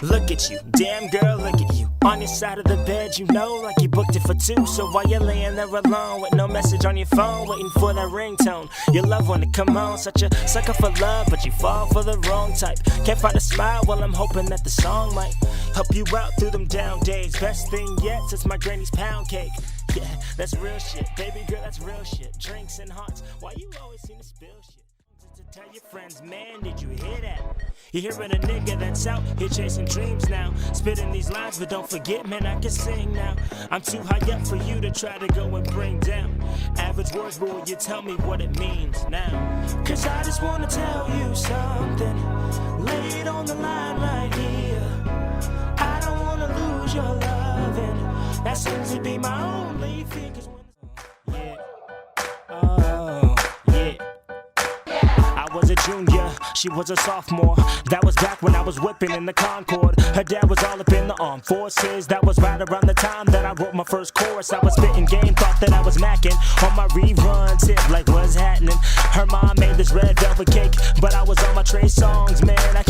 Look at you, damn girl, look at you. On your side of the bed, you know, like you booked it for two. So while you're laying there alone with no message on your phone, waiting for that ringtone, your loved one to come on. Such a sucker for love, but you fall for the wrong type. Can't find a smile while I'm hoping that the song might help you out through them down days. Best thing yet since my granny's pound cake. Yeah, that's real shit, baby girl, that's real shit. Drinks and hearts, why you always seem to spill shit? To tell your friends, man, did you hear that? You hearing a nigga that's out here chasing dreams now, spitting these lines, but don't forget, man, I can sing now. I'm too high up for you to try to go and bring down. Average words, but will you tell me what it means now? Cause I just wanna tell you something, lay it on the line right here. I don't wanna lose your loving, that seems to be my only thing. Cause when yeah, oh, yeah. I was a junior, she was a sophomore. That was back when I was whipping in the Concorde. Her dad was all up in the armed forces. That was right around the time that I wrote my first chorus. I was spitting game, thought that I was macking on my rerun tip, like what's happening. Her mom made this red velvet cake, but I was on my Trey songs, man. I